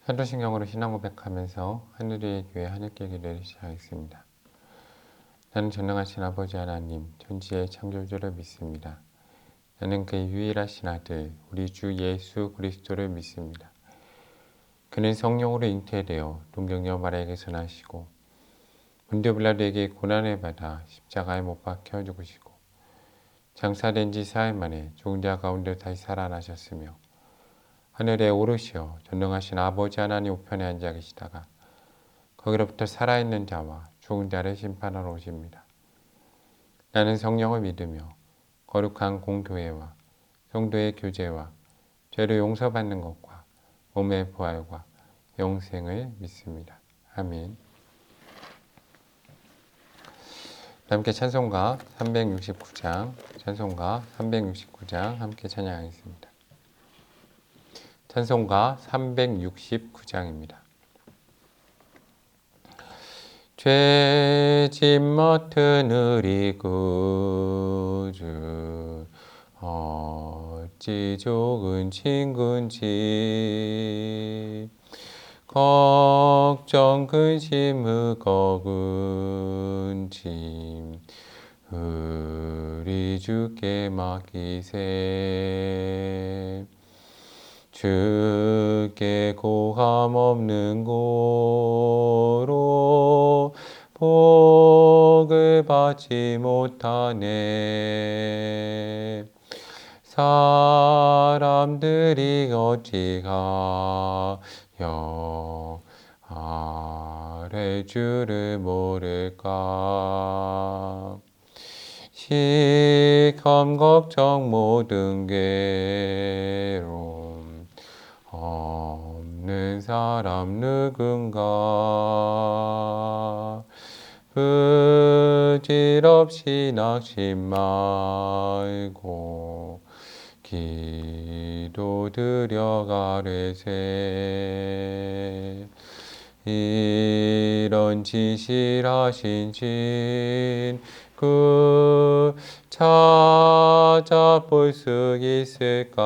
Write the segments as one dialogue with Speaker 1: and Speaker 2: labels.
Speaker 1: 사도신경으로 신앙 고백하면서 하늘의 교회 하늘길 기도를 시작하겠습니다. 나는 전능하신 아버지 하나님, 천지의 창조주를 믿습니다. 나는 그의 유일하신 아들, 우리 주 예수 그리스도를 믿습니다. 그는 성령으로 잉태되어 동정녀 마리아에게서 나시고 본디오 빌라도에게 고난을 받아 십자가에 못 박혀 죽으시고 장사된 지 사흘 만에 죽은 자 가운데 다시 살아나셨으며 하늘에 오르시어 전능하신 아버지 하나님 우편에 앉아 계시다가 거기로부터 살아있는 자와 죽은 자를 심판하러 오십니다. 나는 성령을 믿으며 거룩한 공교회와 성도의 교제와 죄를 용서받는 것과 몸의 부활과 영생을 믿습니다. 아멘. 함께 찬송가 369장 함께 찬양하겠습니다. 찬송가 369장입니다. 죄짐 맡은 우리 구주 어찌 좋은 친구인지 걱정 근심 무거운 짐 우리 주께 맡기세. 주께 고함 없는 고로 복을 받지 못하네. 사람들이 어찌 가여 아래 주를 모를까. 시험 걱정 모든 괴로움 없는 사람 누군가. 부질없이 낙심 말고 기도 드려가래세. 이런 지실하신 친구 찾아볼 수 있을까.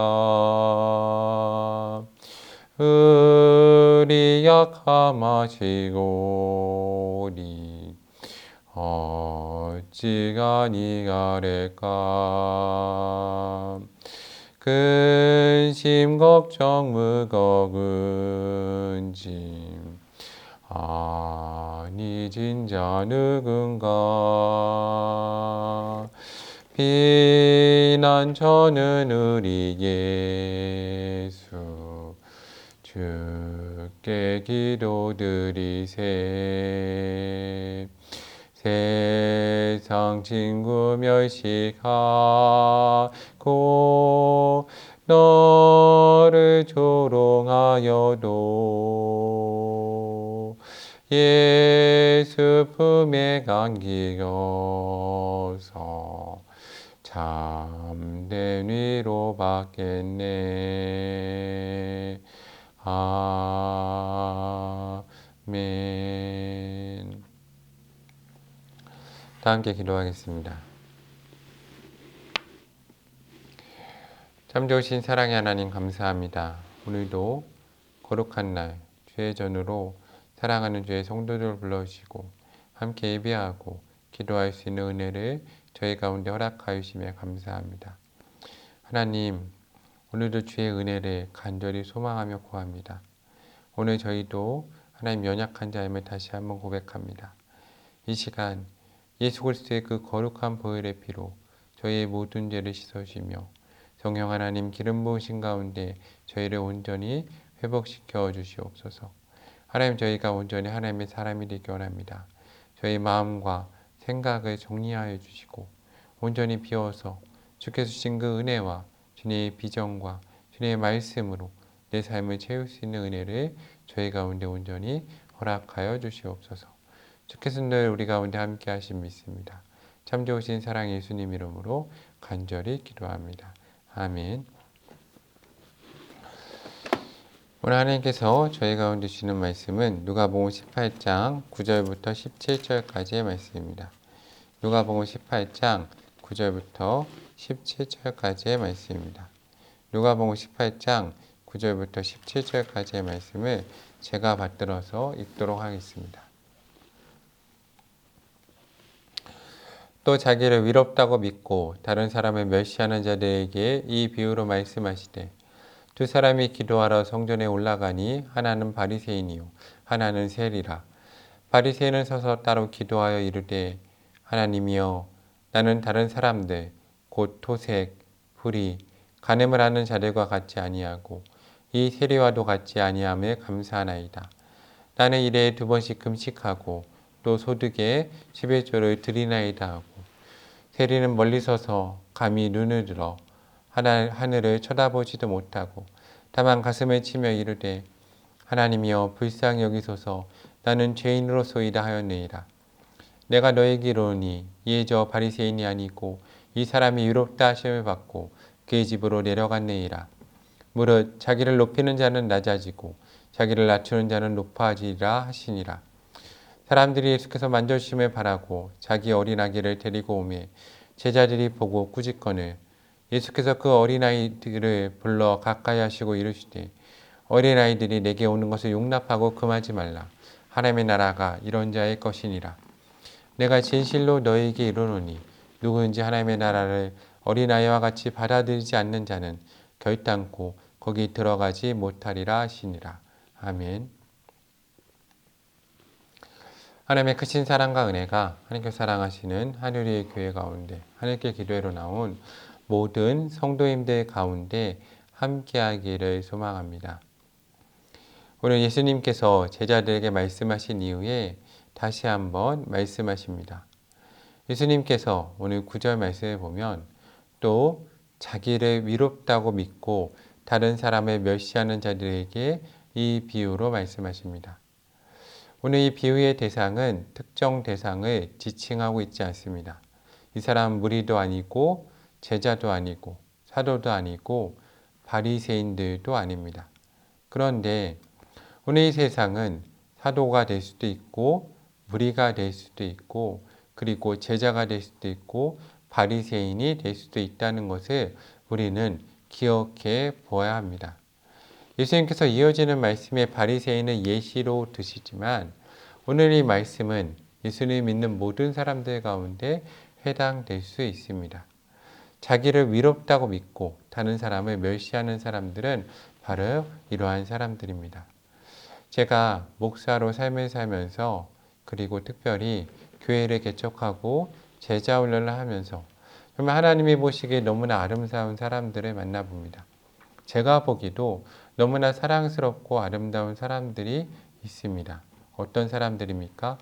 Speaker 1: 우리 약함하시고니 어찌가 니가랄까. 근심 걱정 무거운 짐 아니 진자 누군가. 비난 저는 우리 예수 주께 기도드리세. 세상 친구 멸시하고 너를 조롱하여도 예수 품에 안기어서 참된 위로 받겠네. 아멘. 다 함께 기도하겠습니다. 참 좋으신 사랑의 하나님 감사합니다. 오늘도 거룩한 날 주의 전으로 사랑하는 주의 성도들을 불러주시고 함께 예배하고 기도할 수 있는 은혜를 저희 가운데 허락하여 주시며 감사합니다. 하나님, 오늘도 주의 은혜를 간절히 소망하며 구합니다. 오늘 저희도 하나님 연약한 자임을 다시 한번 고백합니다. 이 시간 예수 그리스도의 그 거룩한 보혈의 피로 저희의 모든 죄를 씻어주시며 성령 하나님 기름 부으신 가운데 저희를 온전히 회복시켜 주시옵소서. 하나님, 저희가 온전히 하나님의 사람이 되기 원합니다. 저희 마음과 생각을 정리하여 주시고 온전히 비워서 주께서 주신 그 은혜와 주님의 비전과 주님의 말씀으로 내 삶을 채울 수 있는 은혜를 저희 가운데 온전히 허락하여 주시옵소서. 주께서 늘 우리 가운데 함께 하신 믿습니다. 참 좋으신 사랑 예수님 이름으로 간절히 기도합니다. 아멘. 오늘 하나님께서 저희 가운데 주시는 말씀은 누가복음 18장 9절부터 17절까지의 말씀입니다. 누가복음 18장 9절부터 17절까지의 말씀입니다. 누가복음 18장 9절부터 17절까지의 말씀을 제가 받들어서 읽도록 하겠습니다. 또 자기를 위롭다고 믿고 다른 사람을 멸시하는 자들에게 이 비유로 말씀하시되 두 사람이 기도하러 성전에 올라가니 하나는 바리새인이요 하나는 세리라. 바리새인은 서서 따로 기도하여 이르되 하나님이여 나는 다른 사람들 곧 토색, 불의, 간음을 하는 자들과 같지 아니하고 이 세리와도 같지 아니함에 감사하나이다. 나는 일에 2번씩 금식하고 또 소득에 11조를 드리나이다 하고 세리는 멀리 서서 감히 눈을 들어 하늘을 쳐다보지도 못하고 다만 가슴을 치며 이르되 하나님이여 불쌍히 여기소서 나는 죄인으로소이다 하였느니라. 내가 너에게 이르노니 이에 저 바리새인이 아니고 이 사람이 위롭다 하심을 받고 그의 집으로 내려갔느니라. 무릇 자기를 높이는 자는 낮아지고 자기를 낮추는 자는 높아지리라 하시니라. 사람들이 예수께서 만져주심을 바라고 자기 어린아기를 데리고 오매 제자들이 보고 꾸짖거늘 예수께서 그 어린아이들을 불러 가까이 하시고 이르시되 어린아이들이 내게 오는 것을 용납하고 금하지 말라. 하나님의 나라가 이런 자의 것이니라. 내가 진실로 너희에게 이르노니 누구든지 하나님의 나라를 어린아이와 같이 받아들이지 않는 자는 결단코 거기 들어가지 못하리라 하시니라. 아멘. 하나님의 크신 사랑과 은혜가 하나님께 사랑하시는 하늘의 교회 가운데 하늘께 기도회로 나온 모든 성도님들 가운데 함께하기를 소망합니다. 오늘 예수님께서 제자들에게 말씀하신 이후에 다시 한번 말씀하십니다. 예수님께서 오늘 9절 말씀을 보면 또 자기를 위롭다고 믿고 다른 사람을 멸시하는 자들에게 이 비유로 말씀하십니다. 오늘 이 비유의 대상은 특정 대상을 지칭하고 있지 않습니다. 이 사람은 무리도 아니고 제자도 아니고 사도도 아니고 바리새인들도 아닙니다. 그런데 오늘 이 세상은 사도가 될 수도 있고 무리가 될 수도 있고 그리고 제자가 될 수도 있고 바리새인이 될 수도 있다는 것을 우리는 기억해 보아야 합니다. 예수님께서 이어지는 말씀에 바리새인을 예시로 드시지만 오늘 이 말씀은 예수님을 믿는 모든 사람들 가운데 해당될 수 있습니다. 자기를 위롭다고 믿고 다른 사람을 멸시하는 사람들은 바로 이러한 사람들입니다. 제가 목사로 삶을 살면서 그리고 특별히 교회를 개척하고 제자 훈련을 하면서 정말 하나님이 보시기에 너무나 아름다운 사람들을 만나봅니다. 제가 보기도 너무나 사랑스럽고 아름다운 사람들이 있습니다. 어떤 사람들입니까?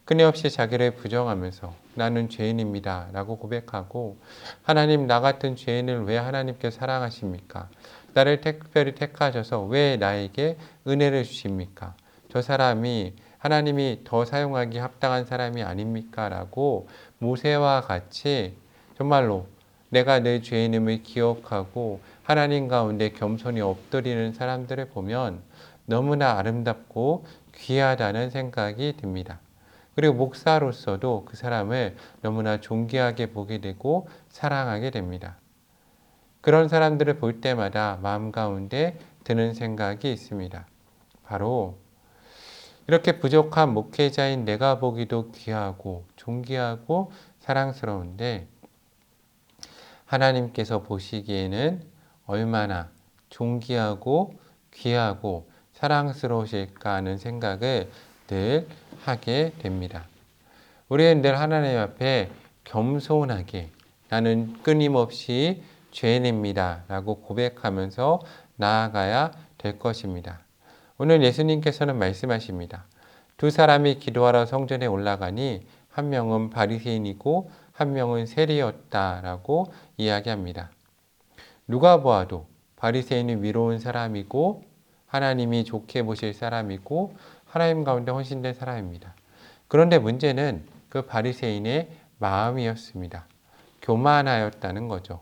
Speaker 1: 끊임없이 자기를 부정하면서 나는 죄인입니다 라고 고백하고 하나님 나 같은 죄인을 왜 하나님께 사랑하십니까? 나를 특별히 택하셔서 왜 나에게 은혜를 주십니까? 저 사람이 하나님이 더 사용하기 합당한 사람이 아닙니까? 라고 모세와 같이 정말로 내가 내 죄인임을 기억하고 하나님 가운데 겸손히 엎드리는 사람들을 보면 너무나 아름답고 귀하다는 생각이 듭니다. 그리고 목사로서도 그 사람을 너무나 존귀하게 보게 되고 사랑하게 됩니다. 그런 사람들을 볼 때마다 마음 가운데 드는 생각이 있습니다. 바로 이렇게 부족한 목회자인 내가 보기도 귀하고 존귀하고 사랑스러운데 하나님께서 보시기에는 얼마나 존귀하고 귀하고 사랑스러우실까 하는 생각을 늘 하게 됩니다. 우리는 늘 하나님 앞에 겸손하게 나는 끊임없이 죄인입니다 라고 고백하면서 나아가야 될 것입니다. 오늘 예수님께서는 말씀하십니다. 두 사람이 기도하러 성전에 올라가니 한 명은 바리새인이고 한 명은 세리였다라고 이야기합니다. 누가 보아도 바리새인이 위로운 사람이고 하나님이 좋게 보실 사람이고 하나님 가운데 헌신된 사람입니다. 그런데 문제는 그 바리새인의 마음이었습니다. 교만하였다는 거죠.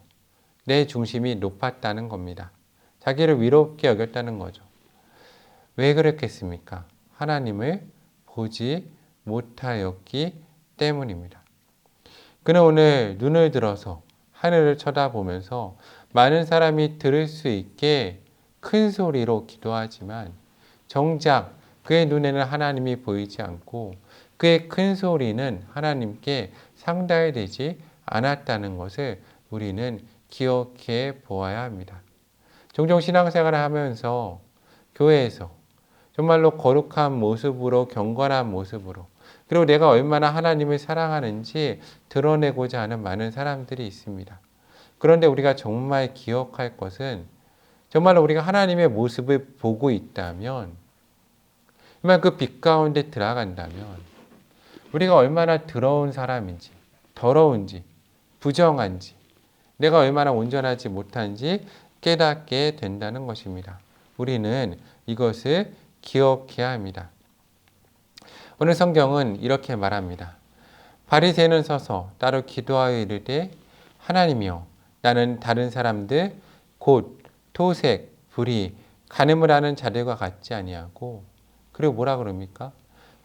Speaker 1: 내 중심이 높았다는 겁니다. 자기를 위롭게 여겼다는 거죠. 왜 그랬겠습니까? 하나님을 보지 못하였기 때문입니다. 그는 오늘 눈을 들어서 하늘을 쳐다보면서 많은 사람이 들을 수 있게 큰 소리로 기도하지만 정작 그의 눈에는 하나님이 보이지 않고 그의 큰 소리는 하나님께 상달되지 않았다는 것을 우리는 기억해 보아야 합니다. 종종 신앙생활을 하면서 교회에서 정말로 거룩한 모습으로, 경건한 모습으로, 그리고 내가 얼마나 하나님을 사랑하는지 드러내고자 하는 많은 사람들이 있습니다. 그런데 우리가 정말 기억할 것은, 정말로 우리가 하나님의 모습을 보고 있다면, 정말 그 빛 가운데 들어간다면 우리가 얼마나 더러운 사람인지, 더러운지, 부정한지, 내가 얼마나 온전하지 못한지 깨닫게 된다는 것입니다. 우리는 이것을 기억해야 합니다. 오늘 성경은 이렇게 말합니다. 바리새인은 서서 따로 기도하여 이르되 하나님이여 나는 다른 사람들 곧 토색, 불의, 간음을 하는 자들과 같지 아니하고, 그리고 뭐라 그럽니까?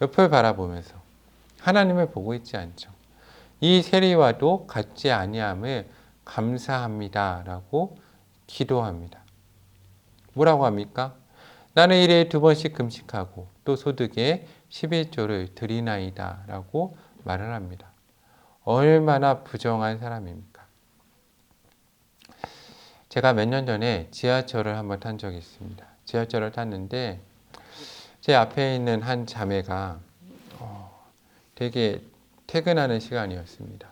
Speaker 1: 옆을 바라보면서 하나님을 보고 있지 않죠. 이 세리와도 같지 아니함을 감사합니다 라고 기도합니다. 뭐라고 합니까? 나는 일에 2번씩 금식하고 또 소득의 11조를 드리나이다 라고 말을 합니다. 얼마나 부정한 사람입니까? 제가 몇 년 전에 지하철을 한번 탄 적이 있습니다. 지하철을 탔는데 제 앞에 있는 한 자매가 되게 퇴근하는 시간이었습니다.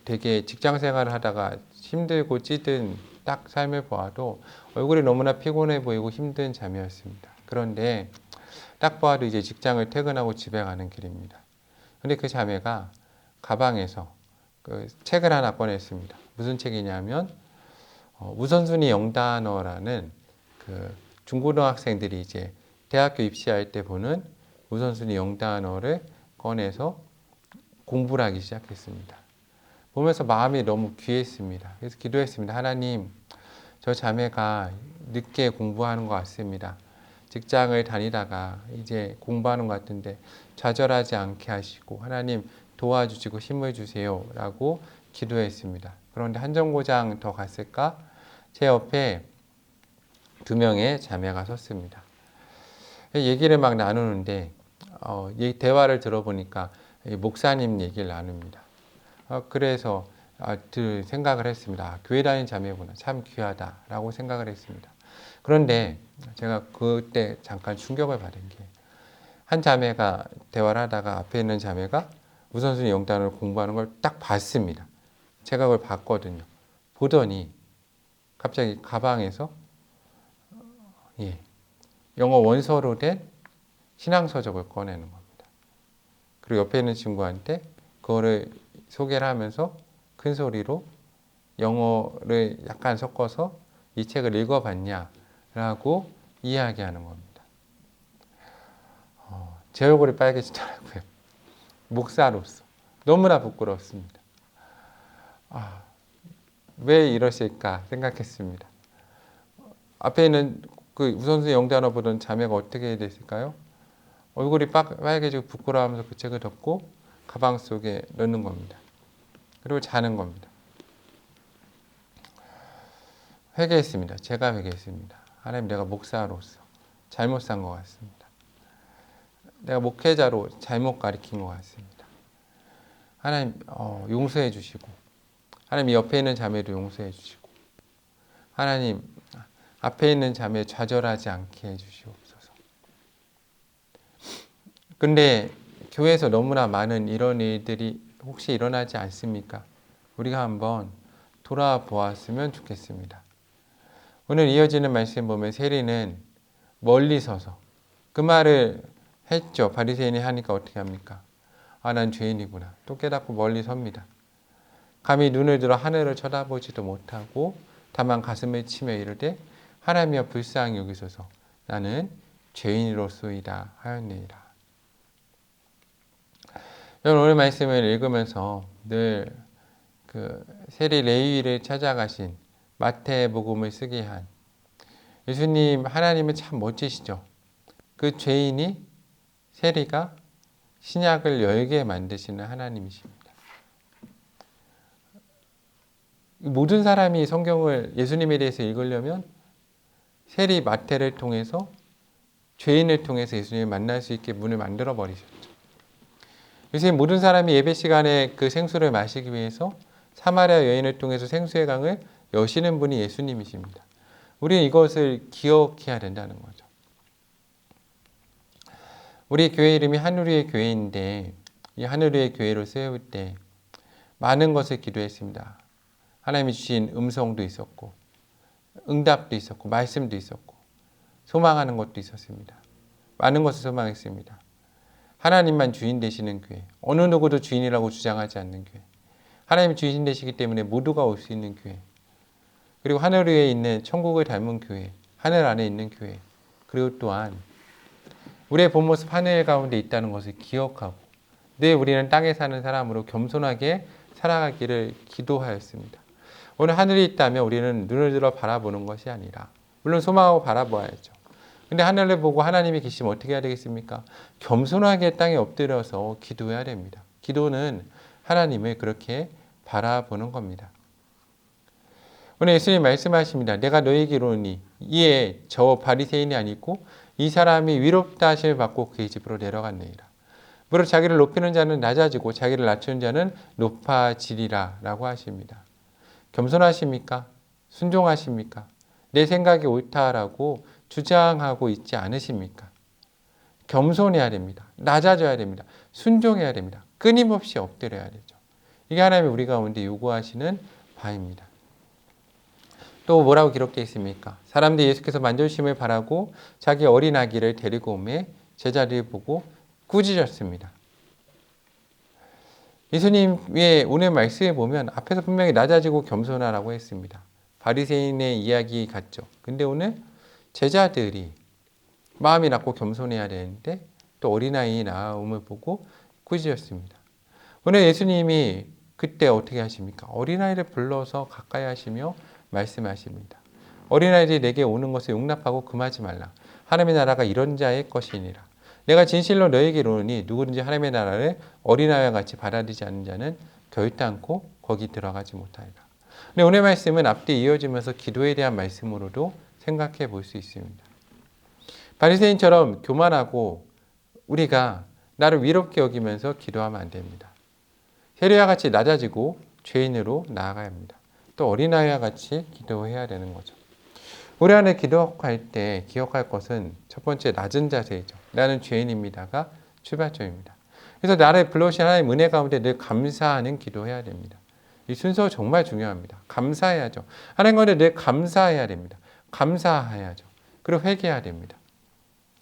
Speaker 1: 되게 직장 생활을 하다가 힘들고 찌든 딱 삶을 보아도 얼굴이 너무나 피곤해 보이고 힘든 자매였습니다. 그런데 딱 보아도 이제 직장을 퇴근하고 집에 가는 길입니다. 근데 그 자매가 가방에서 그 책을 하나 꺼냈습니다. 무슨 책이냐면 우선순위 영단어라는 그 중고등학생들이 이제 대학교 입시할 때 보는 우선순위 영단어를 꺼내서 공부를 하기 시작했습니다. 보면서 마음이 너무 귀했습니다. 그래서 기도했습니다. 하나님, 저 자매가 늦게 공부하는 것 같습니다. 직장을 다니다가 이제 공부하는 것 같은데 좌절하지 않게 하시고 하나님 도와주시고 힘을 주세요 라고 기도했습니다. 그런데 한 정거장 더 갔을까? 제 옆에 2명의 자매가 섰습니다. 얘기를 막 나누는데 대화를 들어보니까 목사님 얘기를 나눕니다. 그래서 생각을 했습니다. 교회 다니는 자매구나. 참 귀하다라고 생각을 했습니다. 그런데 제가 그때 잠깐 충격을 받은 게, 한 자매가 대화를 하다가 앞에 있는 자매가 우선순위 영단어를 공부하는 걸 딱 봤습니다. 제가 그걸 봤거든요. 보더니 갑자기 가방에서 영어 원서로 된 신앙서적을 꺼내는 겁니다. 그리고 옆에 있는 친구한테 그거를 소개를 하면서 큰 소리로 영어를 약간 섞어서 이 책을 읽어봤냐라고 이야기하는 겁니다. 제 얼굴이 빨개지더라고요. 목사로서 너무나 부끄러웠습니다. 왜 이러실까 생각했습니다. 앞에 있는 그 우선순위 영단어 보던 자매가 어떻게 됐을까요? 얼굴이 빨개지고 부끄러워하면서 그 책을 덮고 가방 속에 넣는 겁니다. 그리고 자는 겁니다. 회개했습니다. 제가 회개했습니다. 하나님, 내가 목사로서 잘못 산 것 같습니다. 내가 목회자로 잘못 가르친 것 같습니다. 하나님 용서해 주시고, 하나님 옆에 있는 자매도 용서해 주시고, 하나님 앞에 있는 자매 좌절하지 않게 해주시옵소서. 근데 교회에서 너무나 많은 이런 일들이 혹시 일어나지 않습니까? 우리가 한번 돌아보았으면 좋겠습니다. 오늘 이어지는 말씀 보면 세리는 멀리 서서 그 말을 했죠. 바리새인이 하니까 어떻게 합니까? 난 죄인이구나. 또 깨닫고 멀리 섭니다. 감히 눈을 들어 하늘을 쳐다보지도 못하고 다만 가슴을 치며 이르되 하나님이여 불쌍히 여기소서 나는 죄인으로소이다 하였느니라. 여러분, 오늘 말씀을 읽으면서 늘 그 세리 레위를 찾아가신 마태복음을 쓰게 한 예수님, 하나님은 참 멋지시죠. 그 죄인이, 세리가 신약을 열게 만드시는 하나님이십니다. 모든 사람이 성경을 예수님에 대해서 읽으려면 세리 마태를 통해서 죄인을 통해서 예수님을 만날 수 있게 문을 만들어 버리셨죠. 요새 모든 사람이 예배 시간에 그 생수를 마시기 위해서 사마리아 여인을 통해서 생수의 강을 여시는 분이 예수님이십니다. 우리는 이것을 기억해야 된다는 거죠. 우리 교회 이름이 하늘위의 교회인데 이 하늘위의 교회를 세울 때 많은 것을 기도했습니다. 하나님이 주신 음성도 있었고 응답도 있었고 말씀도 있었고 소망하는 것도 있었습니다. 많은 것을 소망했습니다. 하나님만 주인 되시는 교회, 어느 누구도 주인이라고 주장하지 않는 교회, 하나님이 주인 되시기 때문에 모두가 올 수 있는 교회, 그리고 하늘 위에 있는 천국을 닮은 교회, 하늘 안에 있는 교회, 그리고 또한 우리의 본 모습 하늘 가운데 있다는 것을 기억하고 늘 우리는 땅에 사는 사람으로 겸손하게 살아가기를 기도하였습니다. 오늘 하늘이 있다면 우리는 눈을 들어 바라보는 것이 아니라 물론 소망하고 바라보아야죠. 근데 하늘을 보고 하나님이 계시면 어떻게 해야 되겠습니까? 겸손하게 땅에 엎드려서 기도해야 됩니다. 기도는 하나님을 그렇게 바라보는 겁니다. 오늘 예수님 말씀하십니다. 내가 너에게 이르노니 이에 저 바리새인이 아니고 이 사람이 위롭다 하심을 받고 그의 집으로 내려갔느니라. 무릇 자기를 높이는 자는 낮아지고 자기를 낮추는 자는 높아지리라 라고 하십니다. 겸손하십니까? 순종하십니까? 내 생각이 옳다라고 주장하고 있지 않으십니까? 겸손해야 됩니다. 낮아져야 됩니다. 순종해야 됩니다. 끊임없이 엎드려야 되죠. 이게 하나님이 우리 가운데 요구하시는 바입니다. 또 뭐라고 기록되어 있습니까? 사람들이 예수께서 만져주심을 바라고 자기 어린 아기를 데리고 오매 제자들이 보고 꾸짖었습니다. 예수님의 오늘 말씀에 보면 앞에서 분명히 낮아지고 겸손하라고 했습니다. 바리새인의 이야기 같죠. 근데 오늘 제자들이 마음이 낮고 겸손해야 되는데 또 어린아이 나옴을 보고 꾸짖었습니다. 오늘 예수님이 그때 어떻게 하십니까? 어린아이를 불러서 가까이 하시며 말씀하십니다. 어린아이들이 내게 오는 것을 용납하고 금하지 말라. 하나님의 나라가 이런 자의 것이니라. 내가 진실로 너에게 이르노니 누구든지 하나님의 나라를 어린아이와 같이 받아들이지 않는 자는 결단코 거기 들어가지 못하리라. 근데 오늘 말씀은 앞뒤 이어지면서 기도에 대한 말씀으로도 생각해 볼 수 있습니다. 바리새인처럼 교만하고 우리가 나를 위롭게 여기면서 기도하면 안 됩니다. 세리와 같이 낮아지고 죄인으로 나아가야 합니다. 또 어린아이와 같이 기도해야 되는 거죠. 우리 안에 기도할 때 기억할 것은 첫 번째 낮은 자세이죠. 나는 죄인입니다가 출발점입니다. 그래서 나를 불러오신 하나님 은혜 가운데 늘 감사하는 기도해야 됩니다. 이 순서 정말 중요합니다. 감사해야죠. 하나님 가운데 늘 감사해야 됩니다. 감사해야죠. 그리고 회개해야 됩니다.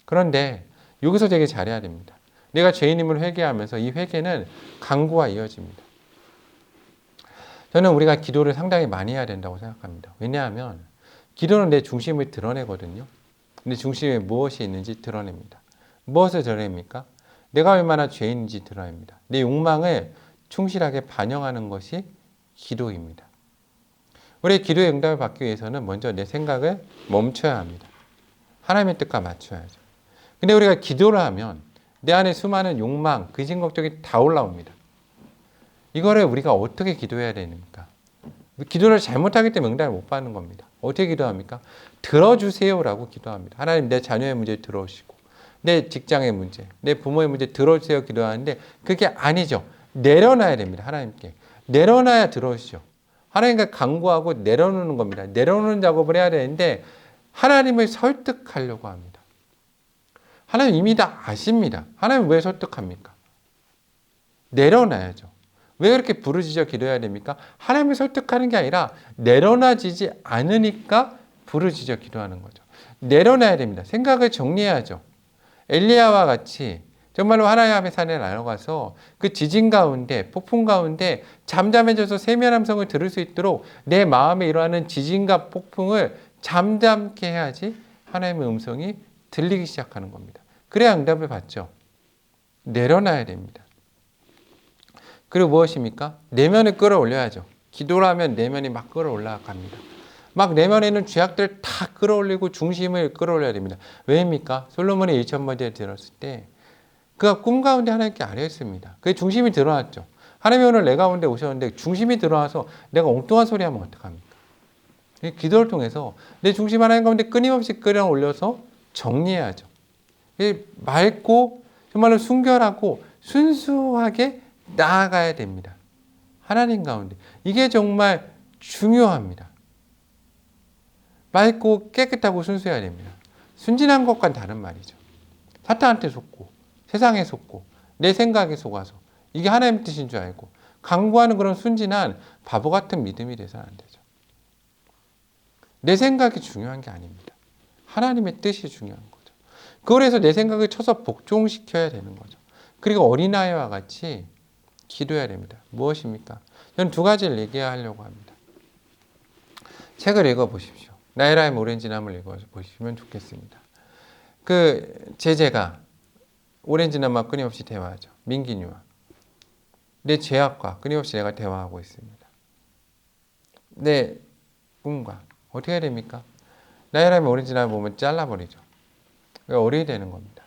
Speaker 1: 그런데 여기서 되게 잘해야 됩니다. 내가 죄인임을 회개하면서 이 회개는 간구와 이어집니다. 저는 우리가 기도를 상당히 많이 해야 된다고 생각합니다. 왜냐하면 기도는 내 중심을 드러내거든요. 내 중심에 무엇이 있는지 드러냅니다. 무엇을 드러냅니까? 내가 얼마나 죄인인지 드러냅니다. 내 욕망을 충실하게 반영하는 것이 기도입니다. 우리의 기도의 응답을 받기 위해서는 먼저 내 생각을 멈춰야 합니다. 하나님의 뜻과 맞춰야죠. 근데 우리가 기도를 하면 내 안에 수많은 욕망, 근심, 걱정이 다 올라옵니다. 이거를 우리가 어떻게 기도해야 됩니까? 기도를 잘못하기 때문에 응답을 못 받는 겁니다. 어떻게 기도합니까? 들어주세요라고 기도합니다. 하나님 내 자녀의 문제 들어오시고 내 직장의 문제, 내 부모의 문제 들어주세요 기도하는데 그게 아니죠. 내려놔야 됩니다. 하나님께. 내려놔야 들어오시죠. 하나님과 간구하고 내려놓는 겁니다. 내려놓는 작업을 해야 되는데 하나님을 설득하려고 합니다. 하나님 이미 다 아십니다. 하나님 왜 설득합니까? 내려놔야죠. 왜 그렇게 부르짖어 기도해야 됩니까? 하나님을 설득하는 게 아니라 내려놔지지 않으니까 부르짖어 기도하는 거죠. 내려놔야 됩니다. 생각을 정리해야죠. 엘리야와 같이 정말로 하나님 앞에 산에 나아가서 그 지진 가운데 폭풍 가운데 잠잠해져서 세미한 음성을 들을 수 있도록 내 마음에 일어나는 지진과 폭풍을 잠잠케 해야지 하나님의 음성이 들리기 시작하는 겁니다. 그래야 응답을 받죠. 내려놔야 됩니다. 그리고 무엇입니까? 내면을 끌어올려야죠. 기도를 하면 내면이 막 끌어올라갑니다. 막 내면에 있는 죄악들을 다 끌어올리고 중심을 끌어올려야 됩니다. 왜입니까? 솔로몬의 1,000번째 들었을 때 그가 꿈 가운데 하나님께 아뢰었습니다. 그게 중심이 드러났죠. 하나님이 오늘 내 가운데 오셨는데 중심이 드러나서 내가 엉뚱한 소리 하면 어떡합니까? 기도를 통해서 내 중심 하나님 가운데 끊임없이 끌어올려서 정리해야죠. 맑고 정말로 순결하고 순수하게 나아가야 됩니다. 하나님 가운데. 이게 정말 중요합니다. 맑고 깨끗하고 순수해야 됩니다. 순진한 것과는 다른 말이죠. 사탄한테 속고 세상에 속고 내 생각에 속아서 이게 하나님 뜻인 줄 알고 강구하는 그런 순진한 바보 같은 믿음이 돼서는 안 되죠. 내 생각이 중요한 게 아닙니다. 하나님의 뜻이 중요한 거죠. 그걸 해서 내 생각을 쳐서 복종시켜야 되는 거죠. 그리고 어린아이와 같이 기도해야 됩니다. 무엇입니까? 저는 두 가지를 얘기하려고 합니다. 책을 읽어보십시오. 나이라임 오렌지나무를 읽어보시면 좋겠습니다. 그 제재가 오렌지나무와 끊임없이 대화하죠. 민기뉴와 내 죄악과 끊임없이 내가 대화하고 있습니다. 내 꿈과 어떻게 해야 됩니까? 나이라임 오렌지나무 보면 잘라버리죠. 어린이 되는 겁니다.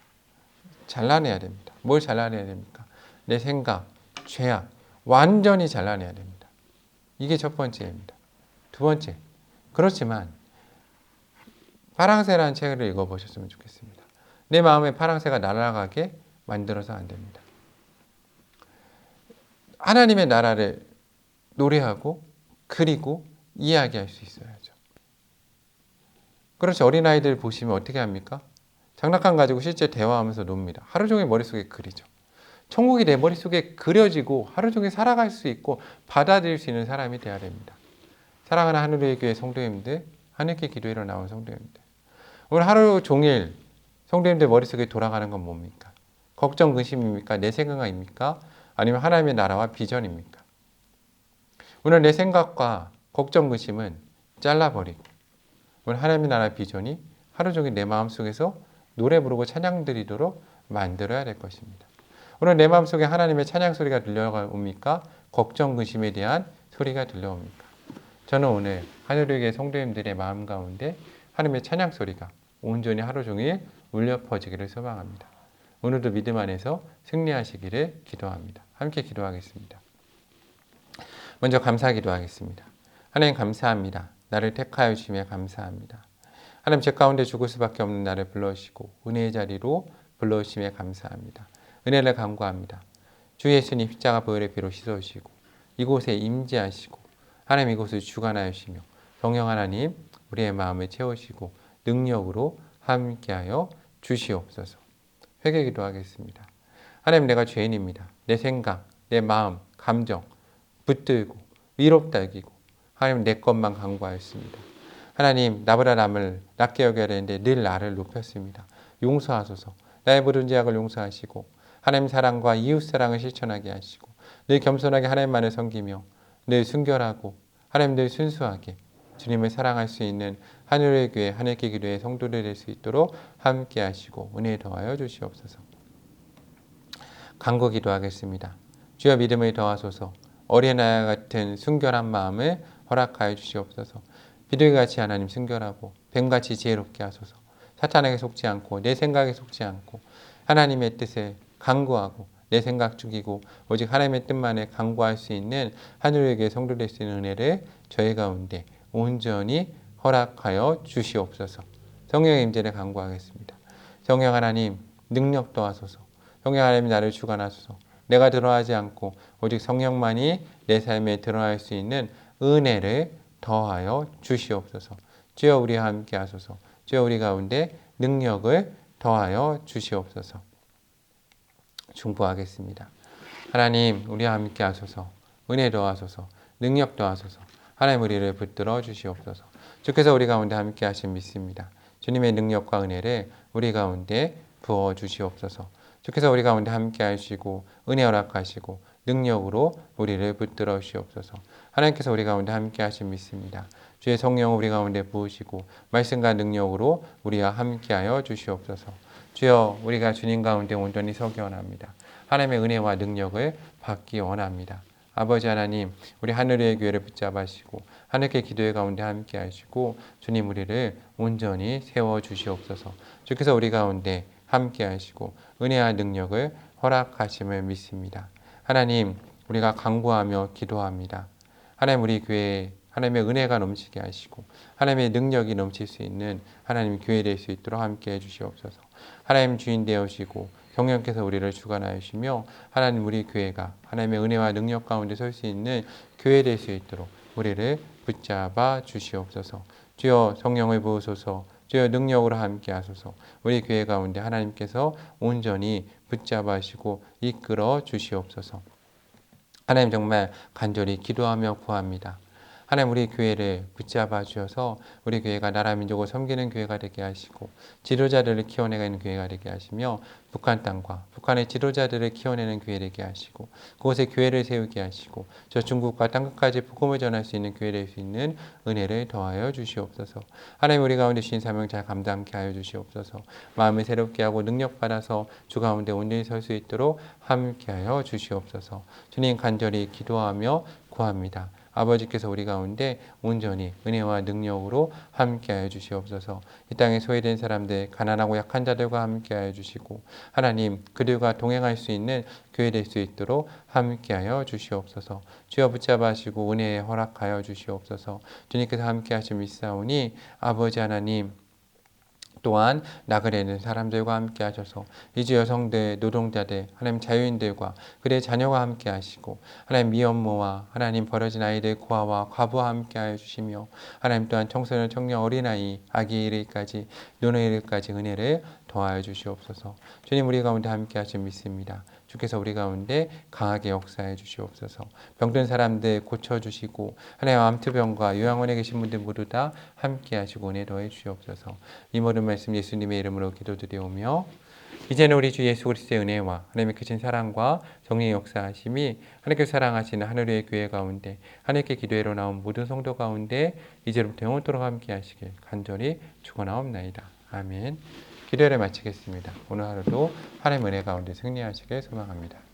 Speaker 1: 잘라내야 됩니다. 뭘 잘라내야 됩니까? 내 생각, 죄악 완전히 잘라내야 됩니다. 이게 첫 번째입니다. 두 번째, 그렇지만 파랑새라는 책을 읽어보셨으면 좋겠습니다. 내 마음에 파랑새가 날아가게 만들어서 안 됩니다. 하나님의 나라를 노래하고 그리고 이야기할 수 있어야죠. 그렇지, 어린아이들 보시면 어떻게 합니까? 장난감 가지고 실제 대화하면서 놉니다. 하루 종일 머릿속에 그리죠. 천국이 내 머릿속에 그려지고 하루 종일 살아갈 수 있고 받아들일 수 있는 사람이 되어야 됩니다. 사랑하는 하늘의 교회 성도님들, 하늘께 기도회로 나온 성도님들, 오늘 하루 종일 성도님들 머릿속에 돌아가는 건 뭡니까? 걱정, 근심입니까? 내 생각입니까? 아니면 하나님의 나라와 비전입니까? 오늘 내 생각과 걱정, 근심은 잘라버리고 오늘 하나님의 나라 비전이 하루 종일 내 마음속에서 노래 부르고 찬양 드리도록 만들어야 될 것입니다. 오늘 내 마음속에 하나님의 찬양 소리가 들려옵니까? 걱정, 근심에 대한 소리가 들려옵니까? 저는 오늘 하늘에게 성도님들의 마음 가운데 하나님의 찬양 소리가 온전히 하루 종일 울려 퍼지기를 소망합니다. 오늘도 믿음 안에서 승리하시기를 기도합니다. 함께 기도하겠습니다. 먼저 감사 기도하겠습니다. 하나님 감사합니다. 나를 택하여 주시며 감사합니다. 하나님 제 가운데 죽을 수밖에 없는 나를 불러주시고 은혜의 자리로 불러주시며 감사합니다. 은혜를 간구합니다. 주 예수님 십자가 보혈의 피로 씻어주시고 이곳에 임재하시고 하나님 이곳을 주관하여 주시며 성령 하나님 우리의 마음을 채우시고 능력으로 함께하여 주시옵소서. 회개 기도하겠습니다. 하나님 내가 죄인입니다. 내 생각, 내 마음, 감정 붙들고 위롭다 여기고 하나님 내 것만 간구하였습니다. 하나님 나보다 남을 낮게 여겨야 되는데 늘 나를 높였습니다. 용서하소서. 나의 모든 죄악을 용서하시고 하나님 사랑과 이웃 사랑을 실천하게 하시고 늘 겸손하게 하나님만을 섬기며 늘 순결하고 하나님 늘 순수하게 주님을 사랑할 수 있는 하늘의 교회 하늘길 기도의 성도들 될 수 있도록 함께 하시고 은혜 더하여 주시옵소서. 간구 기도하겠습니다. 주여 믿음을 더하소서. 어린아이 같은 순결한 마음을 허락하여 주시옵소서. 비둘기같이 하나님 순결하고 뱀같이 지혜롭게 하소서. 사탄에게 속지 않고 내 생각에 속지 않고 하나님의 뜻에 간구하고 내 생각 죽이고 오직 하나님의 뜻만에 간구할 수 있는 하늘에게 성도될 수 있는 은혜를 저희 가운데 온전히 허락하여 주시옵소서. 성령의 임재를 간구하겠습니다. 성령 하나님 능력 더하소서. 성령 하나님 나를 주관하소서. 내가 드러나지 않고 오직 성령만이 내 삶에 드러날 수 있는 은혜를 더하여 주시옵소서. 주여 우리와 함께 하소서. 주여 우리 가운데 능력을 더하여 주시옵소서. 중보하겠습니다. 하나님 우리와 함께 하소서. 은혜 더하소서. 능력 더하소서. 하나님 우리를 붙들어 주시옵소서. 주께서 우리 가운데 함께 하신 믿습니다. 주님의 능력과 은혜를 우리 가운데 부어 주시옵소서. 주께서 우리 가운데 함께 하시고 은혜 허락하시고 능력으로 우리를 붙들어 주시옵소서. 하나님께서 우리 가운데 함께 하신 믿습니다. 주의 성령을 우리 가운데 부으시고 말씀과 능력으로 우리와 함께하여 주시옵소서. 주여 우리가 주님 가운데 온전히 서기 원합니다. 하나님의 은혜와 능력을 받기 원합니다. 아버지 하나님 우리 하늘의 교회를 붙잡으시고 하늘께 기도의 가운데 함께 하시고 주님 우리를 온전히 세워 주시옵소서. 주께서 우리 가운데 함께 하시고 은혜와 능력을 허락하심을 믿습니다. 하나님 우리가 간구하며 기도합니다. 하나님 우리 교회 하나님의 은혜가 넘치게 하시고 하나님의 능력이 넘칠 수 있는 하나님 교회 될 수 있도록 함께해 주시옵소서. 하나님 주인 되어시고 성령께서 우리를 주관하여 주시며 하나님 우리 교회가 하나님의 은혜와 능력 가운데 설 수 있는 교회 될 수 있도록 우리를 붙잡아 주시옵소서. 주여 성령을 부으소서. 주여 능력으로 함께 하소서. 우리 교회 가운데 하나님께서 온전히 붙잡아시고 이끌어 주시옵소서. 하나님 정말 간절히 기도하며 구합니다. 하나님 우리 교회를 붙잡아 주셔서 우리 교회가 나라 민족을 섬기는 교회가 되게 하시고 지도자들을 키워내는 교회가 되게 하시며 북한 땅과 북한의 지도자들을 키워내는 교회 되게 하시고 그곳에 교회를 세우게 하시고 저 중국과 땅끝까지 복음을 전할 수 있는 교회 될 수 있는 은혜를 더하여 주시옵소서. 하나님 우리 가운데 주신 사명 잘 감당케 하여 주시옵소서. 마음을 새롭게 하고 능력 받아서 주 가운데 온전히 설 수 있도록 함께하여 주시옵소서. 주님 간절히 기도하며 구합니다. 아버지께서 우리 가운데 온전히 은혜와 능력으로 함께하여 주시옵소서. 이 땅에 소외된 사람들, 가난하고 약한 자들과 함께하여 주시고 하나님 그들과 동행할 수 있는 교회 될 수 있도록 함께하여 주시옵소서. 주여 붙잡아 하시고 은혜에 허락하여 주시옵소서. 주님께서 함께하신 믿사오니 아버지 하나님 또한 나그네는 사람들과 함께 하셔서 이주 여성들, 노동자들, 하나님 자유인들과 그의 자녀와 함께 하시고 하나님 미혼모와 하나님 버려진 아이들 고아와 과부와 함께 하여 주시며 하나님 또한 청소년, 청년, 어린아이, 아기 이르기까지 노노 이르기까지 은혜를 더하여 주시옵소서. 주님 우리 가운데 함께 하신 믿습니다. 주께서 우리 가운데 강하게 역사해 주시옵소서. 병든 사람들 고쳐주시고 하나님 암투병과 요양원에 계신 분들 모두 다 함께 하시고 은혜 더해 주시옵소서. 이 모든 말씀 예수님의 이름으로 기도드리오며 이제는 우리 주 예수 그리스도의 은혜와 하나님의 크신 사랑과 정의의 역사하심이 하나님께 사랑하시는 하늘의 교회 가운데 하나님께 기도회로 나온 모든 성도 가운데 이제부터 영원토록 함께 하시길 간절히 축원하옵나이다. 아멘. 기도를 마치겠습니다. 오늘 하루도 하나님의 은혜 가운데 승리하시길 소망합니다.